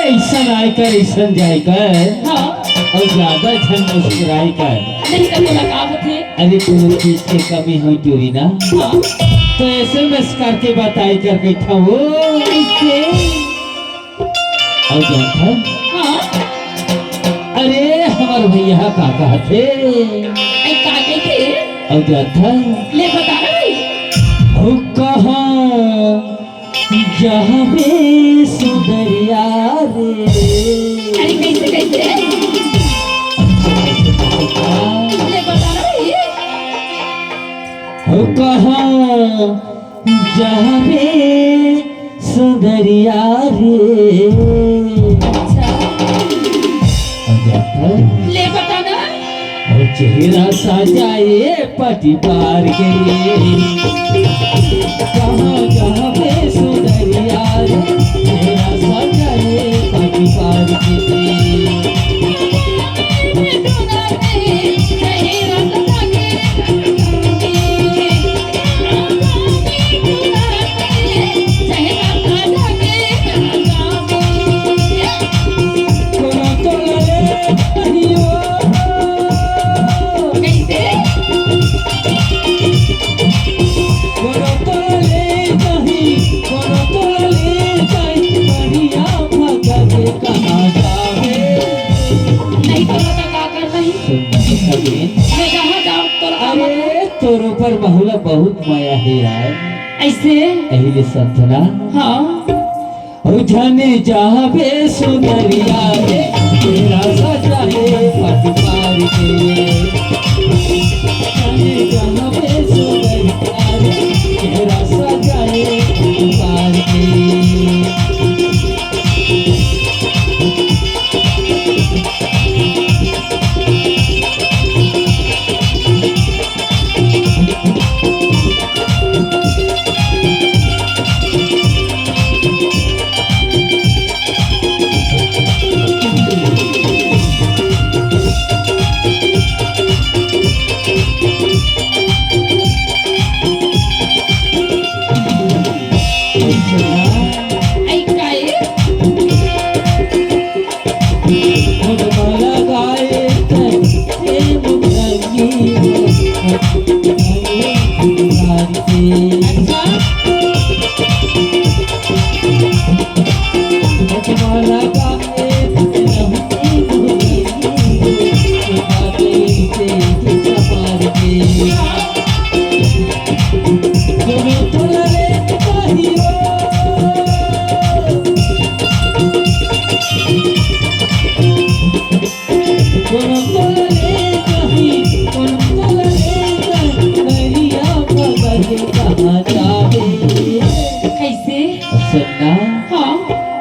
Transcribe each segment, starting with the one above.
ऐसा आय कर ऐसा जाए कर हाँ और ज्यादा झन मुस्कुराए कर। नहीं तो मुलाकात थे। अरे कोनो चीज की कमी हुई चोरी ना हाँ तो SMS करके बताई कर बैठा हो कैसे? और जानता हाँ अरे हमार भैया का कहते ऐ का थे? और जानता ले बता ना भाई। हो कहाँ जहाँ बे सुंदरिया रे। अरे कैसे कैसे? ले बता ना भाई। हो कहाँ जहाँ बे सुंदरिया रे। अच्छा ले बता ना। और चेहरा सजाए पटी पार के कहाँ जहाँ पे सुंदरिया रे चेहरा सजाए पटी पार के। अरे तोरो पर बहुला बहुत माया है यार ऐसे एहिले संतना हाँ जाने जहाँ बे सुंदरिया रे तेरा सजाए पट पार के। जाने जहाँ बे सुंदरिया रे तेरा सजाए पट पार के।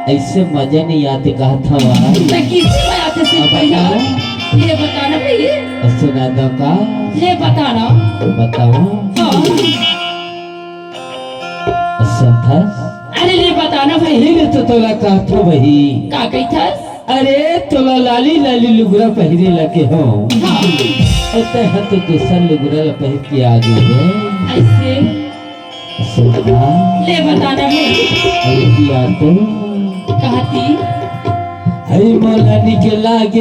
ऐसे मजा नहीं आते कहा था ले बताना भाई। सुना दो का ले बताना बताओ था। अरे ले बताना भाई। पहले तो तोला कहा था वही का कही था? अरे तोला लाली लाली लुगरा पहरे लगे हो हाँ तो दूसरा लुगरा पहन के आ गई है ऐसे। सुना ले बताना भाई। तो कहती अरे मौलानी के लागे